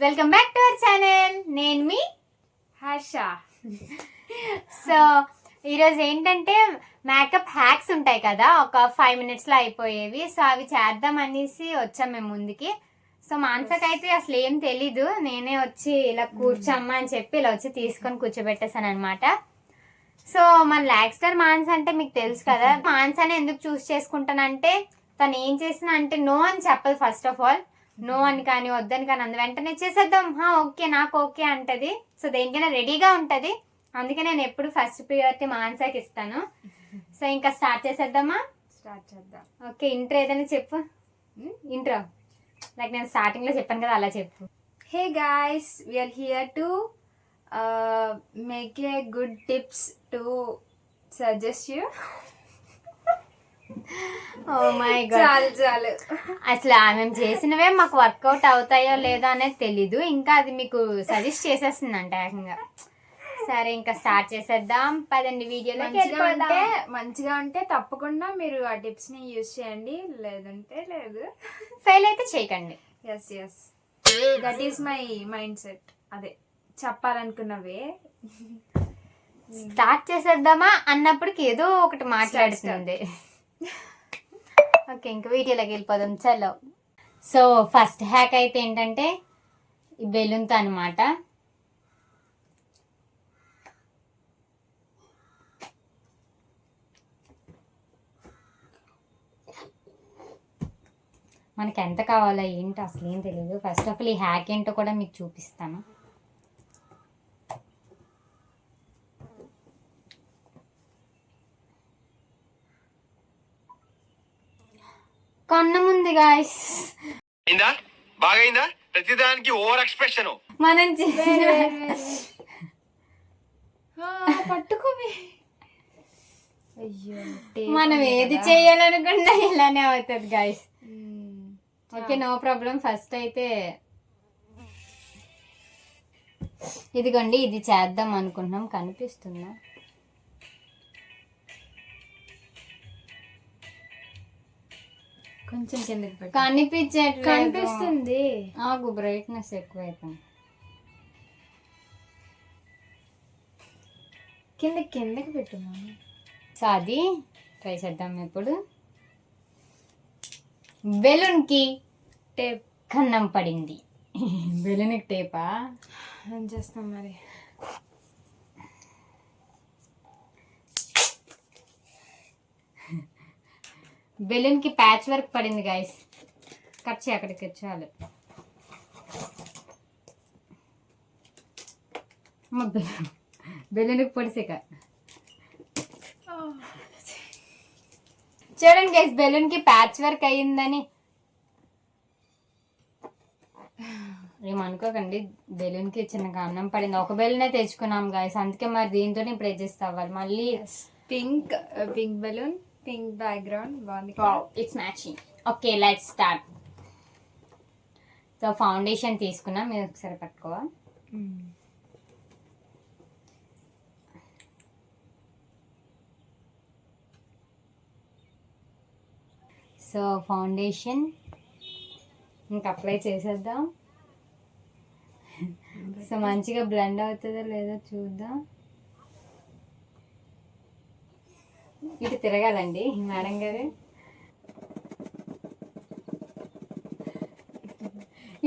Welcome back to our channel. నేను మీ Harsha. So ఈరోజు ఏంటంటే మేకప్ హ్యాక్స్ ఉంటాయి కదా, ఒక 5 minutesలో అయిపోయేవి. సో అవి చేద్దాం అనేసి వచ్చాం మేము ముందుకి. సో మాన్సకైతే అసలు ఏం తెలీదు, నేనే వచ్చి ఇలా కూర్చోమ్మా అని చెప్పి ఇలా వచ్చి తీసుకొని కూర్చోబెట్టేసాను అనమాట. సో మన లాక్ స్టార్ మాన్స్ అంటే మీకు తెలుసు కదా. మాన్స్ అని ఎందుకు చూస్ చేసుకుంటానంటే తను ఏం చేసినా అంటే నో అని చెప్పదు. ఫస్ట్ ఆఫ్ ఆల్ నో అని కానీ వద్దని కానీ అందు వెంటనే చేసేద్దాం, ఓకే నాకు ఓకే అంటది. సో దేనికైనా రెడీగా ఉంటది. అందుకే నేను ఎప్పుడు ఫస్ట్ ప్రియారిటీ మాన్సాకి ఇస్తాను. సో ఇంకా స్టార్ట్ చేసేద్దామా? స్టార్ట్ చేద్దాం. ఓకే, ఇంట్రో ఏదైనా చెప్పు. ఇంట్రో లైక్ నేను స్టార్టింగ్ లో చెప్పాను కదా, అలా చెప్పు. Hey guys, we're here to make a good tips to suggest you. Oh my god, చాలు అసలు మేము చేసినవే మాకు వర్కౌట్ అవుతాయో లేదో అనేది తెలీదు, ఇంకా అది మీకు సజెస్ట్ చేసేస్తుందంట ఏకంగా. సరే ఇంకా స్టార్ట్ చేసేద్దాం పదండి. వీడియోలో మంచిగా ఉంటే తప్పకుండా మీరు ఆ టిప్స్ ని యూజ్ చేయండి, లేదంటే లేదు. ఫెయిల్ అయితే చేయకండి. Yes that is my mind set. అదే చెప్పాలనుకున్నవే. స్టార్ట్ చేసేద్దామా అన్నప్పటికి ఏదో ఒకటి మాట్లాడుతుంది. ఓకే, ఇంకా వీడియోలోకి వెళ్ళిపోదాం చలో. సో ఫస్ట్ హ్యాక్ అయితే ఏంటంటే ఈ బెలూన్తో అనమాట. మనకి ఎంత కావాలో ఏంటో అసలు ఏం తెలియదు. ఫస్ట్ ఆఫ్ ఆల్ ఈ హ్యాక్ ఏంటో కూడా మీకు చూపిస్తాను. కన్నం ఉంది గాయ్స్, బాగైందా? ప్రతిదానికి ఓవర్ ఎక్స్ప్రెషన్. మనం పట్టుకోవి. అయ్యో, మనం ఏది చేయాలనుకున్నా ఇలానే అవుతుంది guys. Okay, no problem. First అయితే ఇదిగోండి, ఇది చేద్దాం అనుకుంటున్నాం. కనిపిస్తుందా? కొంచెం కిందకి కనిపిస్తుంది. ఆగు, బ్రైట్నెస్ ఎక్కువైపోయింది. కిందకి పెట్టుమా. సో అది ట్రై చేద్దాం ఇప్పుడు. బెలూన్కి టేప్ కన్నం పడింది. బెలూన్కి టేపా? ఏం చేస్తాం మరి. బెలూన్కి ప్యాచ్ వర్క్ పడింది గైస్. కట్ చేయి, అక్కడికి వచ్చాలి. బెలూన్కి పొడిసేక చూడండి గైస్, బెలూన్కి ప్యాచ్ వర్క్ అయ్యిందని ఏమనుకోకండి. బెలూన్కి చిన్న అన్నం పడింది. ఒక బెలూనే తెచ్చుకున్నాం గైస్, అందుకే మరి దీంతో ఇప్పుడు అడ్జస్ట్ అవ్వాలి మళ్ళీ. పింక్ బెలూన్, పింక్ బ్యాక్గ్రౌండ్ బాగుంది. It's matching. Okay, let's start. So foundation తీసుకున్నా, మీరు ఒకసారి పట్టుకోవా. సో ఫౌండేషన్ ఇంకా అప్లై చేసేద్దాం. సో మంచిగా బ్లెండ్ అవుతుందో లేదో చూద్దాం. ఇటు తిరగాలండి మేడం గారు.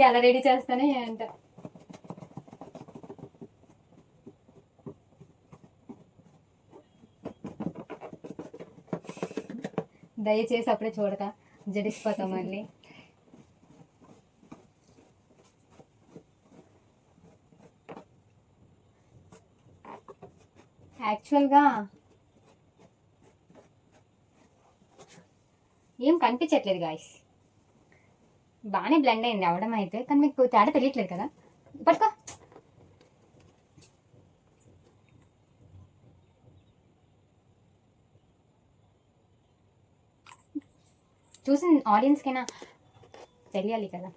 ఎలా రెడీ చేస్తానే అంట. దయచేసి అప్పుడే చూడక, జడిసిపోతాం మళ్ళీ. యాక్చువల్గా ఏం కనిపించట్లేదు గాయస్. బాగానే బ్లెండ్ అయింది అవడం అయితే, కానీ మీకు తేడా తెలియట్లేదు కదా. పట్టుకో. చూసిన ఆడియన్స్కైనా తెలియాలి కదా.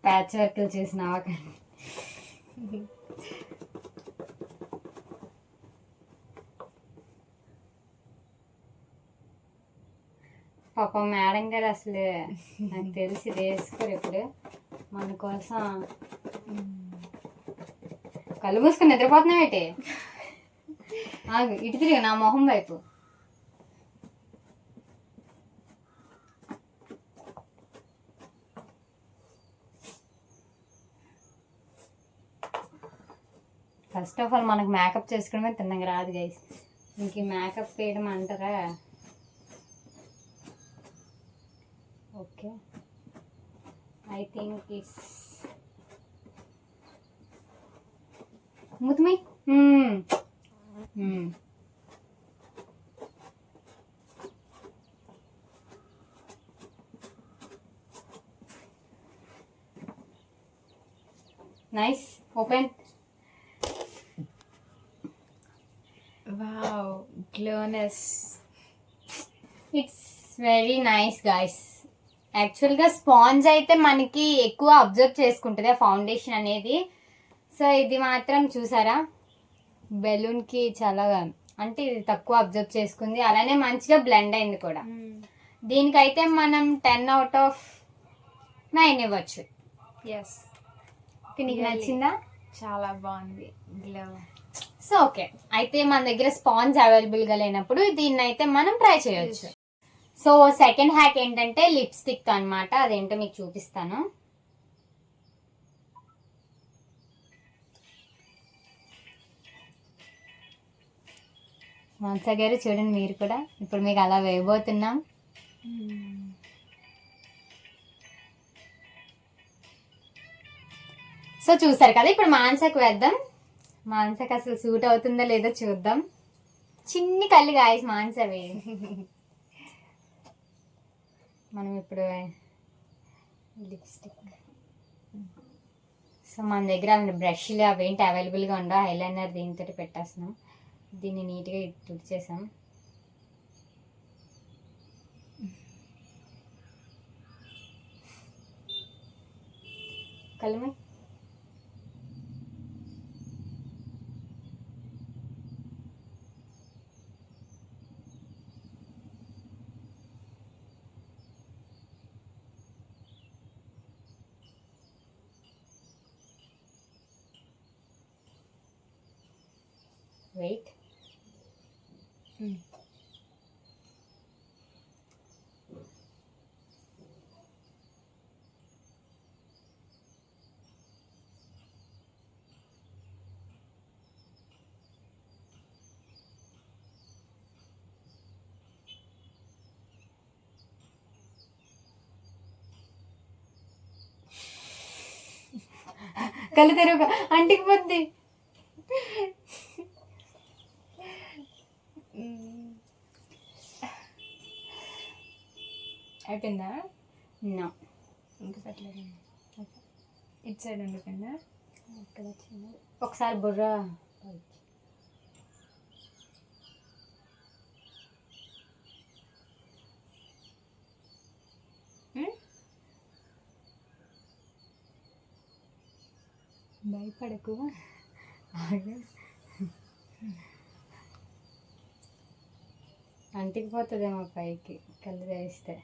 ప్యాచ్ వర్క్ చేసినావా కానీ పాపం మేడం గారు అసలు నాకు తెలిసి వేసుకోరు ఇప్పుడు మన కోసం. కళ్ళు మూసుకొని నిద్రపోతున్నావేటి? ఆగు, ఇటు తిరిగి నా మొహం వైపు. ఫస్ట్ ఆఫ్ ఆల్ మనకు మేకప్ చేసుకోవడమే తిన్నగా రాదు గైస్, ఇంక మేకప్ వేయడం అంటారా? ఓకే, ఐ థింక్ ఇట్స్ ముత్మి. Nice, open. Wow, glowiness. It's very nice guys. యాక్చువల్గా స్పాంజ్ అయితే మనకి ఎక్కువ అబ్జర్వ్ చేసుకుంటుంది ఆ ఫౌండేషన్ అనేది. సో ఇది మాత్రం చూసారా, బెలూన్కి చాలా అంటే ఇది తక్కువ అబ్జర్వ్ చేసుకుంది, అలానే మంచిగా బ్లెండ్ అయింది కూడా. దీనికైతే మనం 10/9 ఇవ్వచ్చు. ఎస్, నీకు నచ్చిందా? చాలా బాగుంది గ్లో. సో ఓకే, అయితే మన దగ్గర స్పాంజ్ అవైలబుల్గా లేనప్పుడు దీన్ని అయితే మనం ట్రై చేయొచ్చు. సో సెకండ్ హ్యాక్ ఏంటంటే లిప్స్టిక్ అన్నమాట. అదేంటో మీకు చూపిస్తాను. మాన్సా గారు చూడండి, మీరు కూడా ఇప్పుడు మీకు అలా వేయబోతున్నాం. సో చూసారు కదా, ఇప్పుడు మాన్సాకు వేద్దాం. మాన్సాకి అసలు సూట్ అవుతుందో లేదో చూద్దాం. చిన్ని కళ్ళు గాయస్ మాన్సవి. మనం ఇప్పుడు లిప్స్టిక్, సో మన దగ్గర బ్రష్లు అవేంటి అవైలబుల్గా ఉండవు. ఐలైనర్ దీంతో పెట్టేస్తున్నాం. దీన్ని నీట్గా తుడిచేసాం. కలమే వెయిట్. కళ్ళు తెరుగు అంటికి పోద్ది. అయిపోయిందా? నో, ఇంకా పెట్టలేదు. ఇటు సైడ్ ఉండిపోయిందా? ఇక్కడ చిన్నది. ఒకసారి బుర్ర భయపడకు. అంటికి పోతుందేమో పైకి కళ్ళు తెరిస్తే.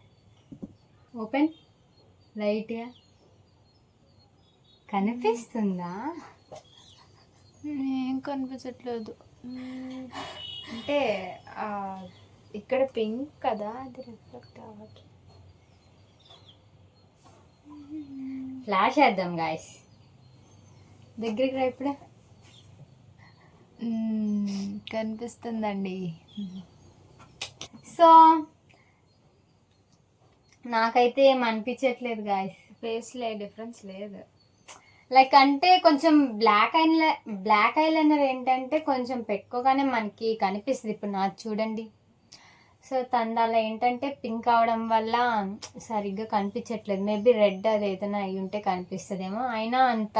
ఓపెన్ లైట్గా కనిపిస్తుందా? ఏం కనిపించట్లేదు. అంటే ఇక్కడ పింక్ కదా, అది రిఫ్లెక్ట్ అవ్వట్లేదు. ఫ్లాష్ వేద్దాం గాయస్. దగ్గరికి రా ఇప్పుడే. కనిపిస్తుందండి. సో నాకైతే ఏం అనిపించట్లేదు గాయస్. ఫేస్లో డిఫరెన్స్ లేదు. లైక్ అంటే కొంచెం బ్లాక్ ఐలైనర్ ఏంటంటే కొంచెం పెట్టుకోగానే మనకి కనిపిస్తుంది. ఇప్పుడు నాకు చూడండి. సో తందాల ఏంటంటే పింక్ అవడం వల్ల సరిగ్గా కనిపించట్లేదు. మేబీ రెడ్ అది ఏదైనా అయి ఉంటే కనిపిస్తుందేమో. అయినా అంత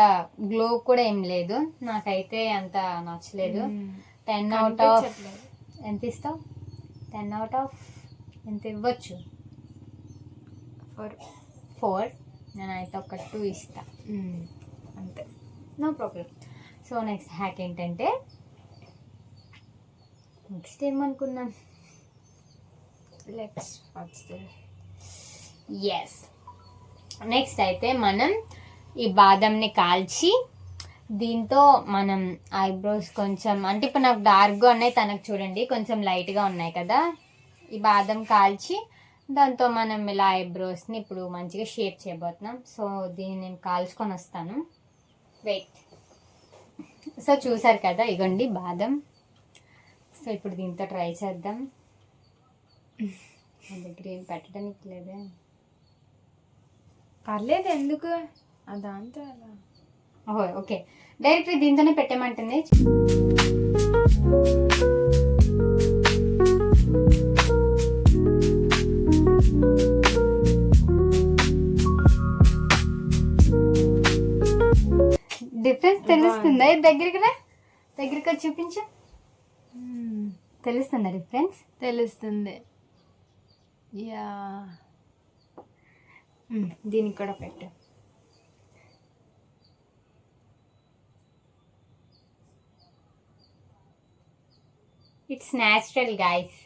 గ్లో కూడా ఏం లేదు. నాకైతే అంత నచ్చలేదు. 10/10 ఎంత ఇస్తావు? 10/10 ఎంత ఇవ్వచ్చు? 4. నేనైతే ఒక 2 ఇస్తా అంతే, no problem. So next hack ఏంటంటే, నెక్స్ట్ ఏమనుకున్నాను, let's watch the S. Next అయితే మనం ఈ బాదంని కాల్చి దీంతో మనం ఐబ్రోస్ కొంచెం అంటే ఇప్పుడు నాకు డార్క్గా ఉన్నాయి, తనకు చూడండి కొంచెం లైట్గా ఉన్నాయి కదా. ఈ బాదం కాల్చి దాంతో మనం ఇలా ఐబ్రోస్ని ఇప్పుడు మంచిగా షేప్ చేయబోతున్నాం. సో దీన్ని నేను కాల్చుకొని వస్తాను. వెయిట్. సో చూసారు కదా, ఇగోండి బాదం. సో ఇప్పుడు దీంతో ట్రై చేద్దాం. దగ్గర ఏం పెట్టడానికి లేదే. పర్లేదు, ఎందుకు దాంతో అలా. ఓహో ఓకే, డైరెక్ట్ దీంతోనే పెట్టమంటుంది. డిఫరెన్స్ తెలుస్తుందా? దగ్గరికి దగ్గరికి వచ్చి చూపించు. తెలుస్తుందా డిఫరెన్స్? తెలుస్తుంది. యా, దీనికి కూడా పెట్టు. It's natural guys.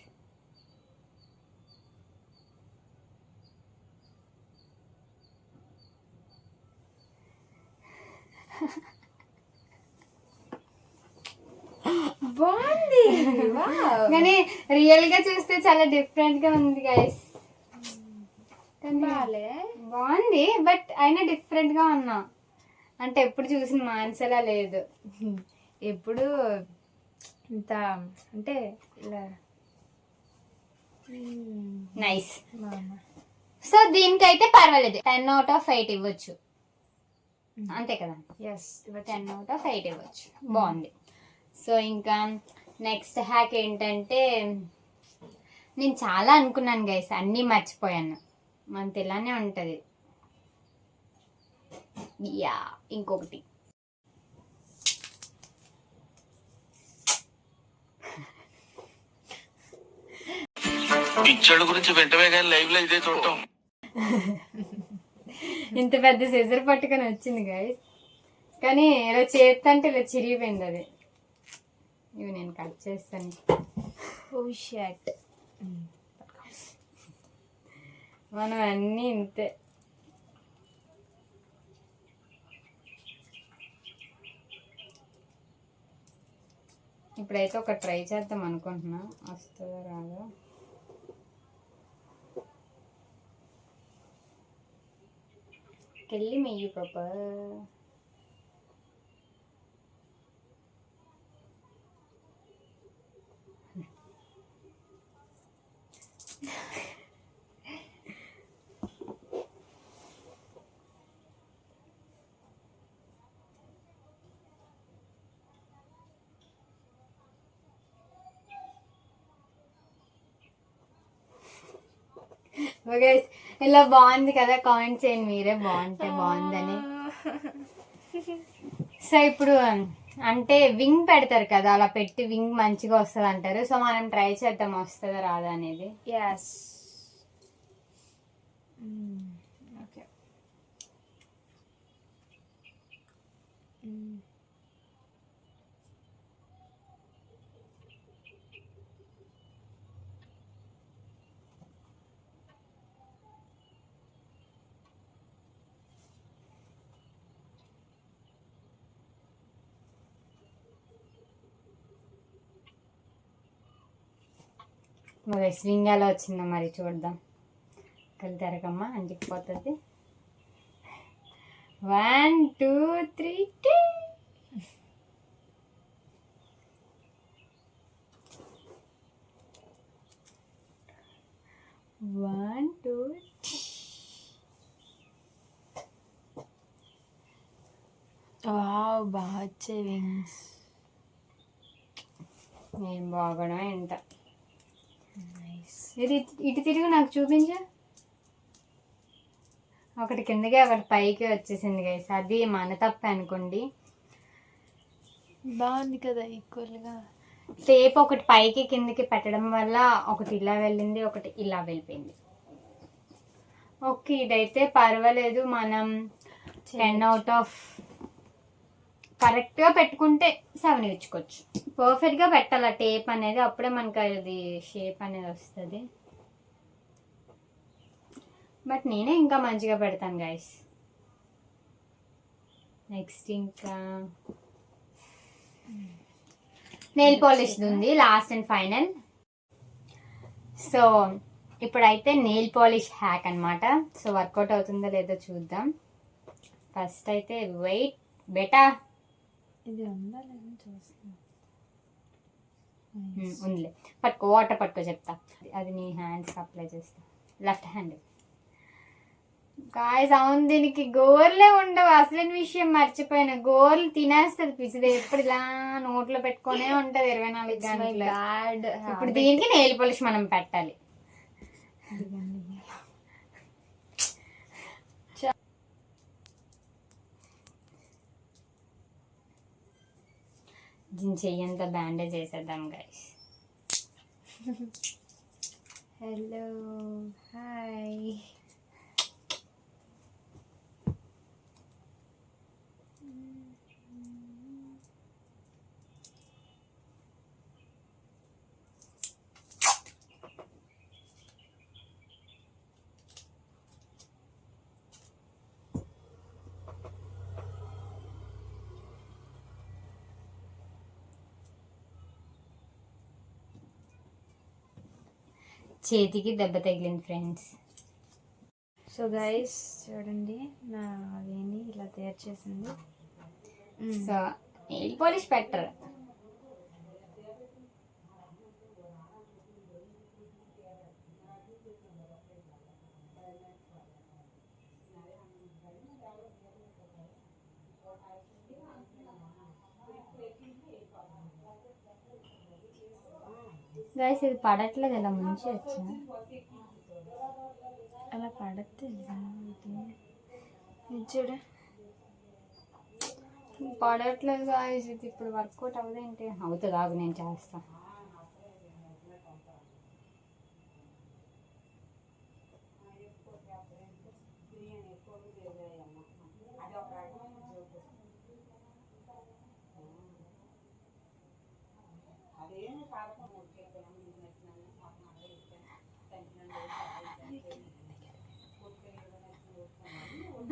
బాగుంది. కానీ రియల్ గా చూస్తే చాలా డిఫరెంట్ గా ఉంది గైస్. బాగుంది బట్ అయినా డిఫరెంట్ గా ఉన్నా. అంటే ఎప్పుడు చూసిన మాన్సలా లేదు. ఎప్పుడు ఇంత అంటే ఇలా నైస్. సో దీనికైతే పర్వాలేదు, 10/8 ఇవ్వచ్చు. అంతే కదా? ఎస్, 10/8 ఇవ్వచ్చు. బాగుంది. సో ఇంకా నెక్స్ట్ హ్యాక్ ఏంటంటే, నేను చాలా అనుకున్నాను గైస్, అన్నీ మర్చిపోయాను. మనతో ఇలానే ఉంటుంది. యా, ఇంకొకటి పిచ్చోళ్ళ గురించి వెంటనే కానీ లైవ్ లో ఇదే చూడటం. ఇంత పెద్ద సిజర్ పట్టుకొని వచ్చింది గైస్, కానీ ఇలా చేస్తంటే ఇలా చిరిగిపోయింది అది. ఇవి నేను కట్ చేస్తాను. ఓ షట్. మనం అన్నీ ఇంతే. ఇప్పుడైతే ఒక ట్రై చేద్దాం అనుకుంటున్నా, వస్తుందో రాదో. కెళ్ళి మెయ్యి పాప. ఓకే, ఇలా బాగుంది కదా, కామెంట్ చేయండి మీరే బాగుంటే బాగుందని. సో ఇప్పుడు అంటే వింగ్ పెడతారు కదా, అలా పెట్టి వింగ్ మంచిగా వస్తుంది అంటారు. సో మనం ట్రై చేద్దాం వస్తుందా రాదా అనేది. ఎస్. ఓకే. మరి స్వింగ్ ఎలా వచ్చిందో మరి చూద్దాం. కళ్ళు తెరకమ్మా అంటిపోతుంది. 1 2 3 1 2. వావ్, బాగా వచ్చే వింగ్స్. ఏం బాగోడం ఎంత. ఇది ఇటు తిరిగి నాకు చూపించు. ఒకటి కిందకి ఒకటి పైకి వచ్చేసింది గైస్, అది మన తప్పే అనుకోండి. బాగుంది కదా ఈక్వల్గా. టేప్ ఒకటి పైకి కిందకి పెట్టడం వల్ల ఒకటి ఇలా వెళ్ళింది, ఒకటి ఇలా వెళ్ళిపోయింది. ఓకే, ఇదైతే పర్వాలేదు. మనం 10/8 కరెక్ట్గా పెట్టుకుంటే 7 ఇచ్చుకోవచ్చు. పర్ఫెక్ట్గా పెట్టాలి టేప్ అనేది, అప్పుడే మనకు అది షేప్ అనేది వస్తుంది. బట్ నేనే ఇంకా మంచిగా పెడతాను గైస్. నెక్స్ట్ ఇంకా నెయిల్ పాలిష్ ఉంది, లాస్ట్ అండ్ ఫైనల్. సో ఇప్పుడైతే నెయిల్ పాలిష్ హ్యాక్ అన్నమాట. సో వర్కౌట్ అవుతుందో లేదో చూద్దాం. ఫస్ట్ అయితే వెయిట్ బెటా ఇది ఉందా లేదా చూస్తాను. ఉందిలే, పట్టుకో, వాటర్ పట్టుకో చెప్తా. అది నీ హ్యాండ్స్ అప్లై చేస్తా, లెఫ్ట్ హ్యాండ్. గాయస్ అవును, దీనికి గోర్లే ఉండవు. అసలు విషయం మర్చిపోయిన, గోర్లు తినేస్తుంది పిచ్చిది. ఎప్పుడు ఇలా నోట్లో పెట్టుకునే ఉంటది 24 గంటలు. బ్యాడ్. ఇప్పుడు దీనికి నెయిల్ పాలిష్ మనం పెట్టాలి. దీని చెయ్యంతా బ్యాండేజ్ వేసేద్దాం గైస్. Hello hi. చేతికి దెబ్బ తగిలింది ఫ్రెండ్స్. సో గైస్ చూడండి, నా వేణి ఇలా తయారు చేసింది. సో నెయిల్ పాలిష్ పెట్టరు. గైస్ ఇది పడట్లేదు, ఇలా ముంచి వచ్చా. అలా పడద్దు. చూడు పడట్లేదు గాయస్. ఇది ఇప్పుడు వర్కౌట్ అవ్వదేంటి? అవుతుంది, ఆగు నేను చేస్తా.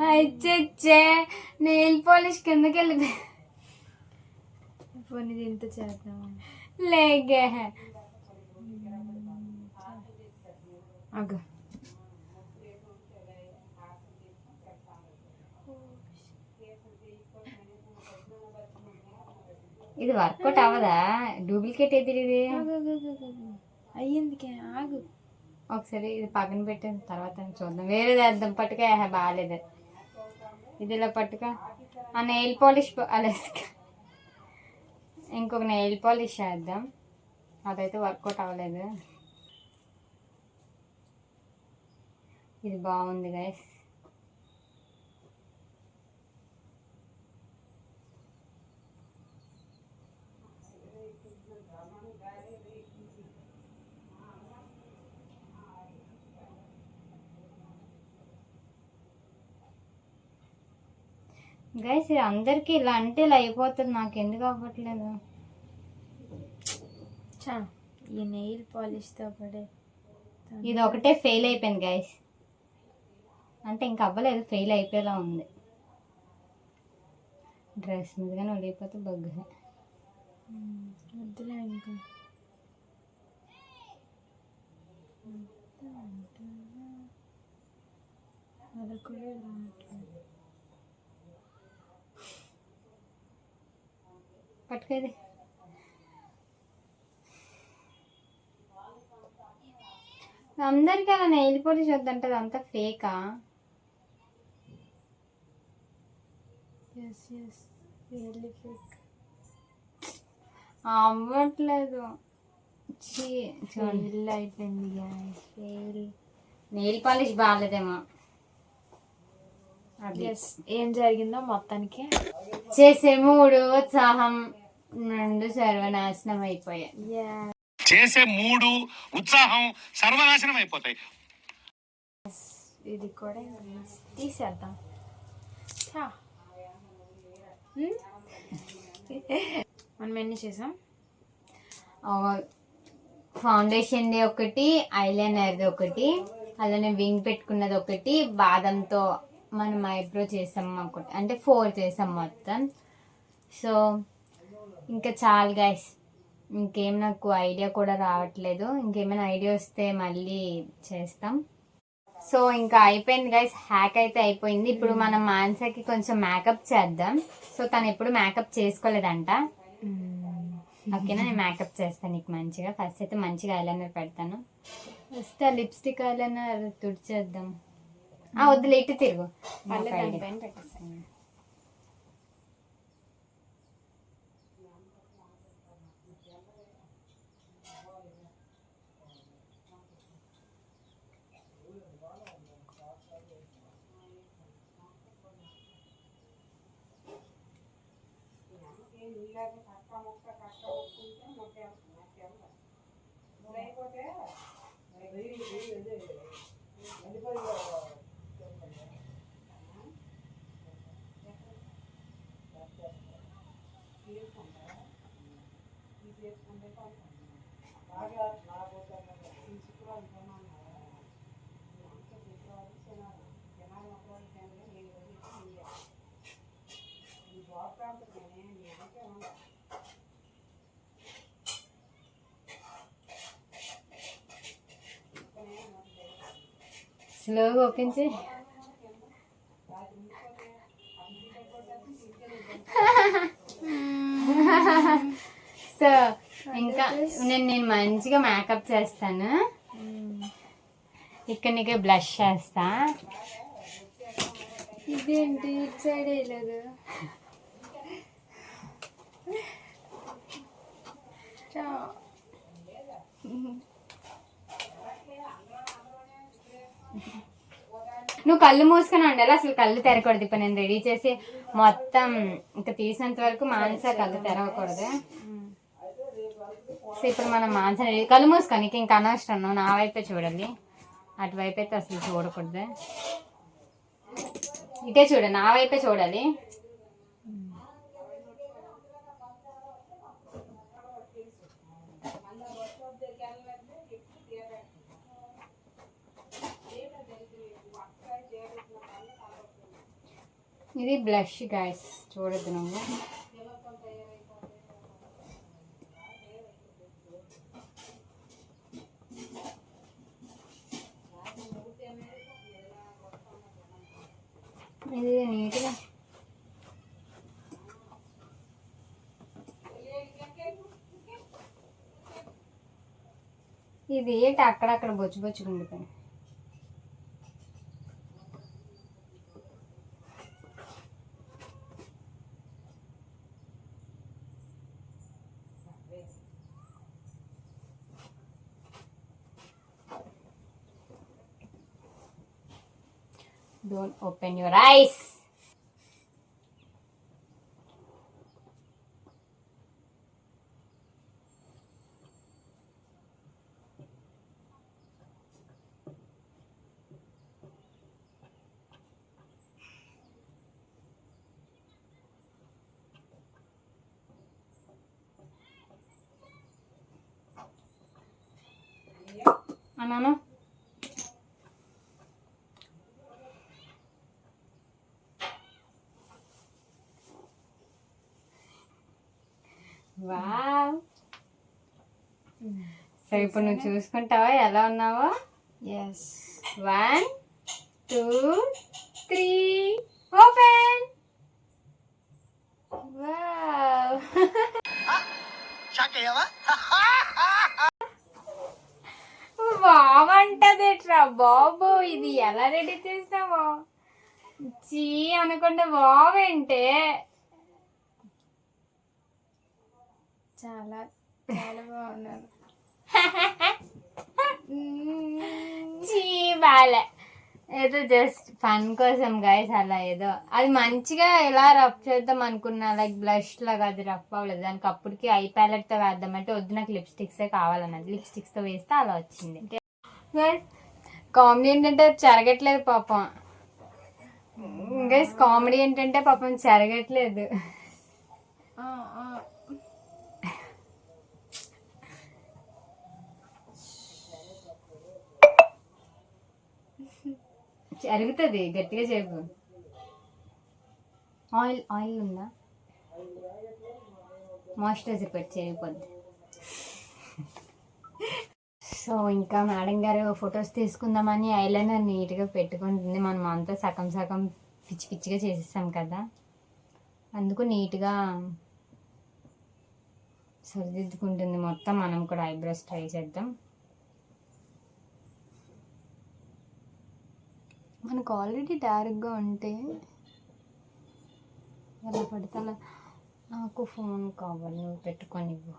అయితే నెయిల్ పాలిష్ కిందకి వెళ్ళిపోయి పోనీ ఇంత చేద్దాం. లేగే అగ ఇది వర్కౌట్ అవ్వదా? డూప్లికేట్ ఏది ఇది? అయ్యిందికే ఆగు. ఒకసారి ఇది పక్కన పెట్టిన తర్వాత చూద్దాం. వేరేది వేద్దాం. పట్టుక బాగాలేదు. ఇది ఇలా పట్టుక. ఆ నెయిల్ పాలిష్ అలా ఇంకొక నెయిల్ పాలిష్ వేద్దాం. అదైతే వర్కౌట్ అవ్వలేదు. ఇది బాగుంది గైస్. గైస్ ఇది అందరికి ఇలా అంటే ఇలా అయిపోతుంది, నాకు ఎందుకు అవ్వట్లేదు? ఈ నెయిల్ పాలిష్తో పడే ఇది ఒకటే ఫెయిల్ అయిపోయింది గైస్. అంటే ఇంక అవ్వలేదు, ఫెయిల్ అయిపోయేలా ఉంది. డ్రెస్ మీదగానే ఒడిగిపోతే బగ్గు. వద్దులే ఇంకా. అలా కూడా రావట్లేదు. పట్టుకేది. అందరికి అలా నెయిల్ పాలిష్ వద్దంటది, అంతా ఫేకా? Really fake. అవ్వట్లేదు. ఫెయిల్ అయిపోయింది గాయ్స్. ఫెయిల్. నెయిల్ పాలిష్ బాగాలేదేమో. ఏం జరిగిందో మొత్తానికి చేసే 3 ఉత్సాహం 2 సర్వనాశనం అయిపోయాయి. చేసే 3 ఉత్సాహం సర్వనాశనం అయిపోతాయి. ఇది కూడా తీసేద్దాం. మనం ఎన్ని చేసాం? ఫౌండేషన్ది ఒకటి, ఐలైనర్ది ఒకటి, అలానే వింగ్ పెట్టుకున్నది ఒకటి, బాదంతో మనం ఐబ్రో చేసాం ఒకటి, అంటే 4 చేసాం మొత్తం. సో ఇంకా చాలు గైస్, ఇంకేం నాకు ఐడియా కూడా రావట్లేదు. ఇంకేమైనా ఐడియా వస్తే మళ్ళీ చేస్తాం. సో ఇంకా అయిపోయింది గైస్, హ్యాక్ అయితే అయిపోయింది. ఇప్పుడు మనం మాన్సాకి కొంచెం మేకప్ చేద్దాం. సో తను ఎప్పుడు మేకప్ చేసుకోలేదంట. ఓకేనా, నేను మేకప్ చేస్తాను నీకు మంచిగా. ఫస్ట్ అయితే మంచిగా ఐలైనర్ పెడతాను. ఫస్ట్ ఆ లిప్స్టిక్ ఐలైనర్ తుడిచేద్దాం. వద్దులే, ఇటు తిరుగు. దానిపైన పెట్టేస్తాను. స్లోగా ఓపెన్ చేయి. సో ఇంకా నేను మంచిగా మేకప్ చేస్తాను. ఇక్కడ నీకే బ్లష్ చేస్తా. ఇదేంటి ఇటు సైడ్ వేయలేదు? నువ్వు కళ్ళు మూసుకొని ఉండాలి, అసలు కళ్ళు తెరకూడదు. ఇప్పుడు నేను రెడీ చేసి మొత్తం ఇంకా తీసినంత వరకు మానస కళ్ళు తెరవకూడదు. సో ఇప్పుడు మనం మానస రెడీ, కళ్ళు మూసుకొని ఇంకా అనవసరం, నువ్వు నా వైపే చూడాలి, అటువైపు అయితే అసలు చూడకూడదు. ఇటే చూడ, నా వైపే చూడాలి. ఇది బ్లష్ గైస్, చూడద్దు నువ్వు. ఇది నీట్గా ఇది ఏంటి అక్కడక్కడ బొచ్చు బొచ్చుగా ఉండిపోయి. Don't open your eyes. Anano? Wow. So ఇప్పుడు నువ్వు చూసుకుంటావా ఎలా ఉన్నావో? ఎస్. 1 2 3 ఓపెన్. వావ్. బాగుంటదిట్రా బాబు, ఇది ఎలా రెడీ చేసావో? చీ అనుకుంటే బాగుంటే చాలా చాలా బాగున్నాను. చీ బాలే, ఏదో జస్ట్ ఫన్ కోసం గైస్, అలా ఏదో అది మంచిగా ఎలా రఫ్ చేద్దాం అనుకున్నా, లైక్ బ్లష్ లాగా అది రఫ్ అవ్వలేదు. దానికి అప్పటికి ఐ ప్యాలెట్తో వేద్దామంటే వద్దు, నాకు లిప్స్టిక్సే కావాలన్నది. లిప్స్టిక్స్తో వేస్తే అలా వచ్చింది. కామెడీ ఏంటంటే చెరగట్లేదు పాపం గైస్, కామెడీ ఏంటంటే పాపం చెరగట్లేదు. అరుగుతుంది, గట్టిగా చెప్పు. ఆయిల్ ఆయిల్ ఉందా? మాయిశ్చరైజర్ పెట్టి చేరిపోద్ది. సో ఇంకా మేడం గారు ఫొటోస్ తీసుకుందామని ఐలైనర్ నీట్గా పెట్టుకుంటుంది. మనం అంతా సగం సగం పిచ్చి పిచ్చిగా చేసేస్తాం కదా, అందుకు నీట్గా సరిదిద్దుకుంటుంది మొత్తం. మనం కూడా ఐబ్రోస్ ట్రై చేద్దాం. మనకు ఆల్రెడీ డైరెక్ట్గా ఉంటే ఎలా పడితే అలా. నాకు ఫోన్ కావాలి, నువ్వు పెట్టుకొని ఇవ్వు.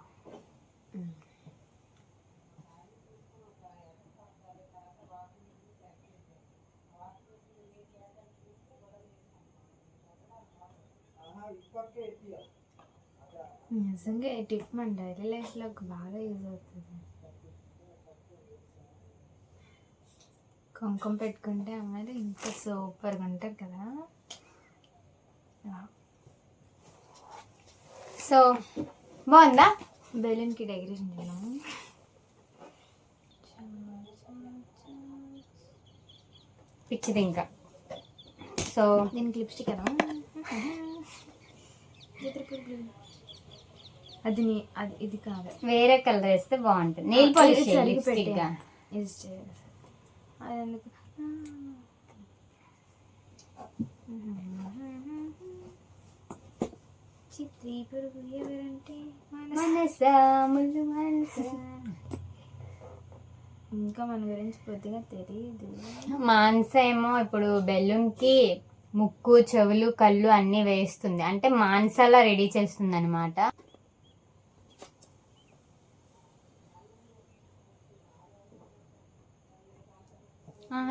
నిజంగా ఈ టిప్ మన డైలీ లైఫ్లో బాగా యూజ్ అవుతుంది. కుంకుమ పెట్టుకుంటే అమ్మాయిలు ఇంకా సూపర్గా ఉంటారు కదా. సో బాగుందా? బెలూన్కి డెకరేషన్ చేయడం. పిచ్చిది ఇంకా. సో దీనికి లిప్స్టిక్ కదా, అది అది ఇది కాదు, వేరే కలర్ వేస్తే బాగుంటుంది. నెయిల్ పాలిష్ లిప్స్టిక్ గా యూజ్ చేయాలి. అది ఎందుకు చిత్రీ పురుగు ఎవరంటే ఇంకా మన గురించి కొద్దిగా తెలియదు. మాన్స ఏమో ఇప్పుడు బెలూన్కి ముక్కు, చెవులు, కళ్ళు అన్నీ వేస్తుంది. అంటే మాన్సాలా రెడీ చేస్తుంది అనమాట.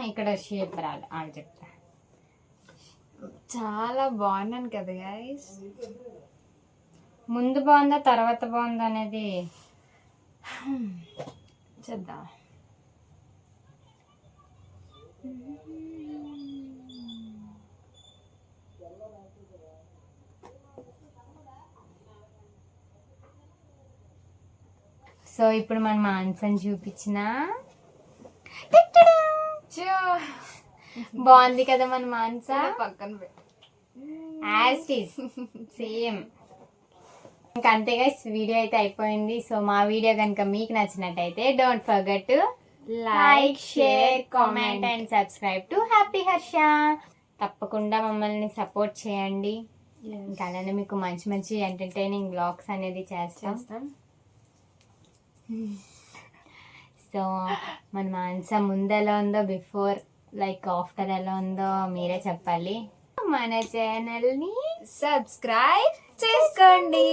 ఇక్కడ షేప్ రాలి ఆడు చెప్తా. చాలా బాగున్నాను కదా గైస్. ముందు బాగుందా తర్వాత బాగుందా అనేది చేద్దాం. సో ఇప్పుడు మనం మాన్సని చూపించిన బాగుంది కదా మన మాన్స. పక్కన సేమ్. ఇంకా అంతే గైస్, వీడియో అయితే అయిపోయింది. సో మా వీడియో కనుక మీకు నచ్చినట్టయితే don't forget to like, share, comment and subscribe to happy Harsha. తప్పకుండా మమ్మల్ని సపోర్ట్ చేయండి. ఇంకా అలానే మీకు మంచి మంచి ఎంటర్టైనింగ్ బ్లాగ్స్ అనేది చేస్తాం. సో మన మాన్స ముందు ఎలా ఉందో, బిఫోర్ లైక్ ఆఫ్టర్ ఎలా ఉందో మీరే చెప్పాలి. మన ఛానల్ని సబ్స్క్రైబ్ చేసుకోండి.